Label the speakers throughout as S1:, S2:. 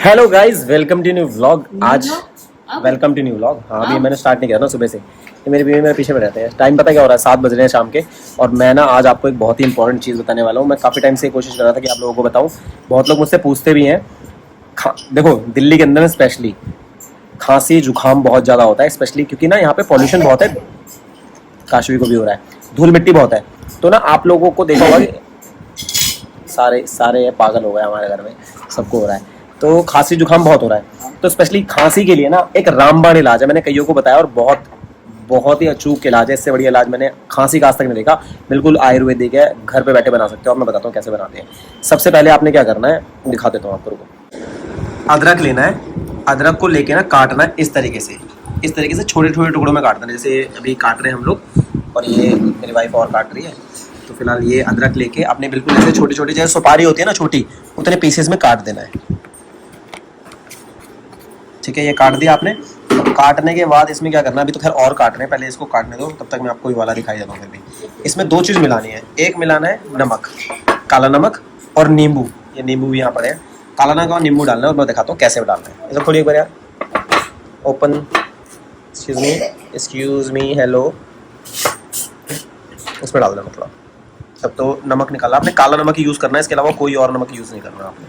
S1: Hello guys, welcome to new vlog. आज welcome to new vlog. हाँ, अभी मैंने स्टार्ट नहीं किया ना सुबह से। ये मेरी बीवी मेरे पीछे में रहते हैं। टाइम पता क्या हो रहा है? 7 बज रहे हैं शाम के। और मैं ना आज आपको एक बहुत ही इंपॉर्टेंट चीज़ बताने वाला हूँ। मैं काफ़ी टाइम से कोशिश कर रहा था कि आप लोगों को बताऊँ। बहुत लोग मुझसे पूछते भी हैं। देखो, दिल्ली के अंदर में स्पेशली खांसी जुकाम बहुत ज़्यादा होता है, स्पेशली क्योंकि ना यहाँ पे पॉल्यूशन बहुत है। काशवी को भी हो रहा है, धूल मिट्टी बहुत है। तो ना आप लोगों को देखा होगा कि सारे पागल हो गए हमारे घर में, सबको हो रहा है। तो खांसी जुकाम बहुत हो रहा है। तो स्पेशली खांसी के लिए ना एक रामबाण इलाज है, मैंने कईयों को बताया और बहुत बहुत ही अचूक इलाज है। इससे बढ़िया इलाज मैंने खांसी का आज तक नहीं देखा। बिल्कुल आयुर्वेदिक है, घर पे बैठे बना सकते हो। और मैं बताता हूँ कैसे बनाते हैं। सबसे पहले आपने क्या करना है, दिखा देता हूँ आपको, रुको। अदरक लेना है। अदरक को लेके ना काटना है इस तरीके से छोटे छोटे टुकड़ों में काटना है, जैसे अभी काट रहे हैं हम लोग। और ये मेरी वाइफ और काट रही है। तो फिलहाल ये अदरक लेके आपने बिल्कुल ऐसे छोटी छोटी, जैसे सुपारी होती है ना छोटी, उतने पीसेस में काट देना है। ठीक है, ये काट दिया आपने। तो काटने के बाद इसमें क्या करना है, अभी तो खैर और काट रहे हैं, पहले इसको काटने दो, तब तक मैं आपको ये वाला दिखाई देता हूँ। फिर भी इसमें 2 चीज़ मिलानी है। एक मिलाना है नमक, काला नमक, और नींबू। ये नींबू भी यहाँ पर है। काला नमक और नींबू डालना है, और मैं दिखाता हूँ कैसे डालना है। इसे खोलिए एक बार यार, ओपन। Excuse me, hello. इसमें डाल देना, मतलब अब तो नमक निकाला आपने। काला नमक ही यूज़ करना है, इसके अलावा कोई और नमक यूज़ नहीं करना आपने,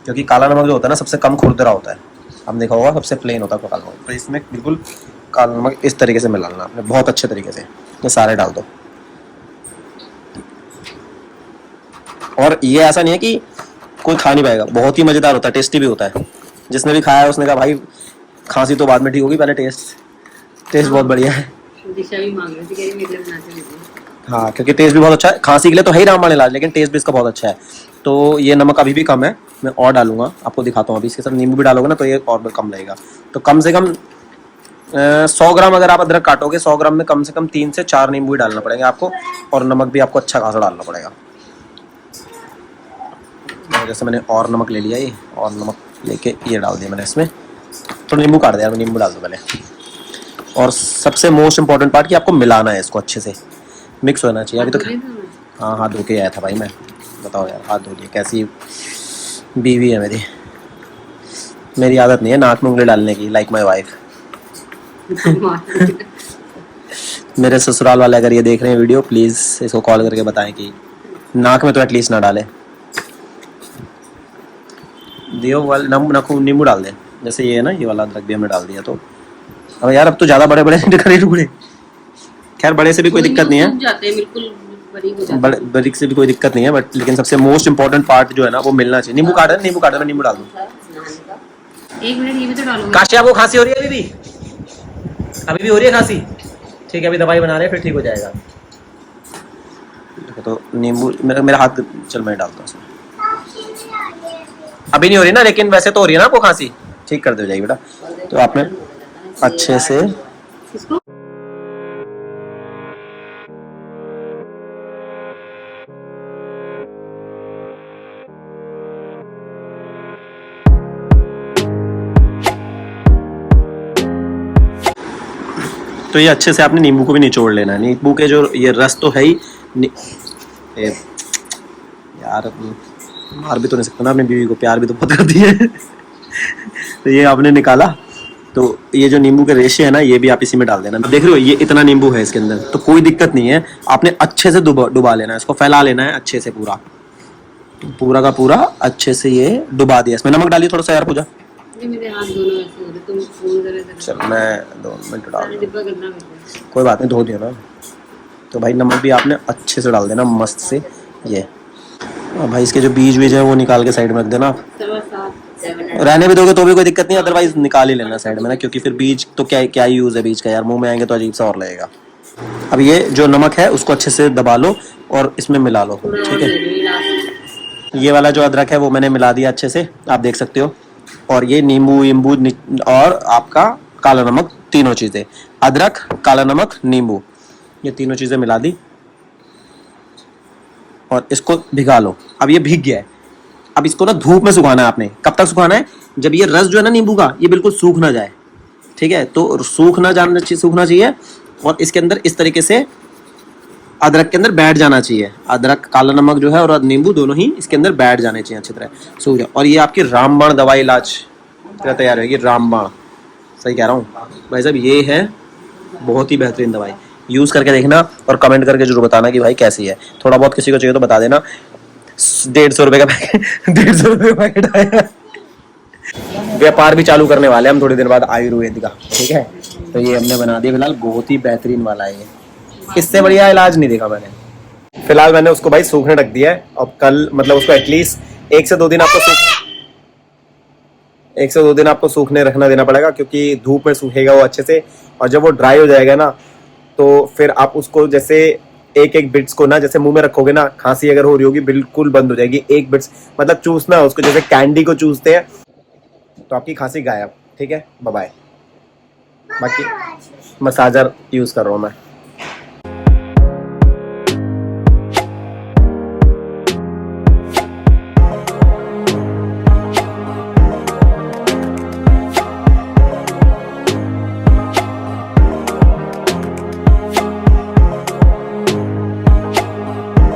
S1: क्योंकि काला नमक जो होता है ना सबसे कम खुरदरा होता है। आपने देखा होगा सबसे प्लेन होता है काला नमक। तो इसमें बिल्कुल काला नमक इस तरीके से मिलाना आपने, बहुत अच्छे तरीके से। ये सारे डाल दो। और ये ऐसा नहीं है कि कोई खा नहीं पाएगा, बहुत ही मज़ेदार होता है, टेस्टी भी होता है। जिसने भी खाया है उसने कहा भाई खांसी तो बाद में ठीक होगी, पहले टेस्ट बहुत बढ़िया है।
S2: दिशा भी मांग रही थी, कह रही मेरे लिए बनाते दीजिए।
S1: हाँ, क्योंकि टेस्ट भी बहुत अच्छा है। खांसी के लिए तो है ही रामबाण इलाज, लेकिन टेस्ट भी इसका बहुत अच्छा है। तो ये नमक अभी भी कम है, मैं और डालूंगा, आपको दिखाता हूँ। अभी इसके साथ नींबू भी डालोगे ना तो ये और भी कम लगेगा। तो कम से कम 100 ग्राम अगर आप अदरक काटोगे, 100 ग्राम में कम से कम 3 से 4 नींबू ही डालना पड़ेगा आपको। और नमक भी आपको अच्छा खासा डालना पड़ेगा। जैसे मैंने और नमक ले लिया, ये और नमक लेके ये डाल दिया मैंने इसमें। तो नींबू काट दिया, नींबू डाल दो पहले। और सबसे मोस्ट इम्पॉर्टेंट पार्ट कि आपको मिलाना है इसको, अच्छे से मिक्स होना चाहिए। अभी तो हाँ, हाथ धो के आया था भाई मैं। बताओ यार, हाथ धो लिए, कैसी बीवी है मेरी। मेरी आदत नहीं है नाक में उंगली डालने की, लाइक माई वाइफ। मेरे ससुराल वाले अगर ये देख रहे हैं वीडियो, प्लीज़ इसको कॉल करके बताएं कि नाक में तो एटलीस्ट ना डालें। दियो वाले नींबू डाल दें, जैसे ये है ना, ये वाला अदरक भी हमने डाल दिया। तो अब यार, अब तो ज़्यादा बड़े बड़े टुकड़े। खैर बड़े से भी कोई दिक्कत नहीं है, बरीक से भी कोई दिक्कत नहीं है, बट लेकिन सबसे मोस्ट इम्पोर्टेंट पार्ट जो है ना वो मिलना चाहिए। नींबू काट दे, मैं नींबू डाल दूँ।
S2: 1 मिनट ये भी तो डालूंगा।
S1: काशी, आपको खांसी हो रही है अभी भी हो रही है खांसी? ठीक है, अभी दवाई बना रहे हैं, फिर ठीक हो जाएगा। तो नींबू मेरा हाथ, चल मैं डालता हूँ। अभी नहीं हो रही ना, लेकिन वैसे तो हो रही है ना आपको खांसी, ठीक कर दो जाएगी बेटा। तो आपने अच्छे से तो ये अच्छे से आपने नींबू को भी निचोड़ लेना है। नींबू के जो ये रस तो है ही यार, मार भी तो नहीं सकता ना अपनी बीवी को, प्यार भी तो बहुत करती है। तो ये आपने निकाला। तो ये जो नींबू के रेशे है ना, ये भी आप इसी में डाल देना। देख रहे हो ये इतना नींबू है इसके अंदर, तो कोई दिक्कत नहीं है। आपने अच्छे से डुबा लेना है इसको, फैला लेना है अच्छे से, पूरा का पूरा अच्छे से ये डुबा दिया। इसमें नमक डालिए थोड़ा सा यार पूजा।
S2: मेरे हाथ दोनों ऐसे हो रहे, तुम फोन जरा
S1: चल मैं 2 मिनट डाल,
S2: डिब्बा करना बेटा।
S1: कोई बात नहीं, धो दिया ना। तो भाई नमक भी आपने अच्छे से डाल देना, मस्त से। ये भाई इसके जो बीज है वो निकाल के साइड में रख देना आप। रहने भी दोगे तो भी कोई दिक्कत नहीं, अदरवाइज निकाल ही लेना साइड में ना, क्योंकि फिर बीज तो क्या यूज़ है बीज का यार, मुंह में आएंगे तो अजीब सा और लगेगा। अब ये जो नमक है उसको अच्छे से दबा लो और इसमें मिला लो, ठीक है। ये वाला जो अदरक है वो मैंने मिला दिया अच्छे से, आप देख सकते हो। और ये नींबू और आपका काला नमक, तीनों चीज़ें, अदरक, काला नमक, नींबू, ये तीनों चीज़ें मिला दी। और इसको भिगा लो। अब ये भीग गया है। अब इसको ना धूप में सुखाना है आपने। कब तक सुखाना है? जब ये रस जो है ना नींबू का, ये बिल्कुल सूख ना जाए, ठीक है। तो सूखना चाहिए। और इसके अंदर इस तरीके से अदरक के अंदर बैठ जाना चाहिए। अदरक, काला नमक जो है और नींबू दोनों ही इसके अंदर बैठ जाने चाहिए अच्छी तरह, सूख जाए। और ये आपकी रामबाण दवाई इलाज क्या तैयार होगी, रामबाण, सही कह रहा हूँ भाई साहब। ये है बहुत ही बेहतरीन दवाई, यूज़ करके देखना और कमेंट करके जरूर बताना कि भाई कैसी है। थोड़ा बहुत किसी को चाहिए तो बता देना। 150 रुपये का पैकेट 150 रुपये का पैकेट आया। व्यापार भी चालू करने वाले हम थोड़ी देर बाद आयुर्वेद का, ठीक है। तो ये हमने बना दिया फिलहाल, बहुत ही बेहतरीन वाला है ये, इससे बढ़िया इलाज नहीं देखा मैंने। फिलहाल मैंने उसको भाई सूखने रख दिया है। अब कल मतलब उसको एटलीस्ट 1 से 2 दिन आपको सूखने रखना देना पड़ेगा, क्योंकि धूप में सूखेगा वो अच्छे से। और जब वो ड्राई हो जाएगा ना, तो फिर आप उसको जैसे एक एक बिट्स को ना जैसे मुंह में रखोगे ना, खांसी अगर हो रही होगी बिल्कुल बंद हो जाएगी। एक बिट्स मतलब चूसना है उसको, जैसे कैंडी को चूसते हैं, तो आपकी खांसी गायब, ठीक है। Bye bye. बाकी मसाजर यूज कर रहा हूँ मैं।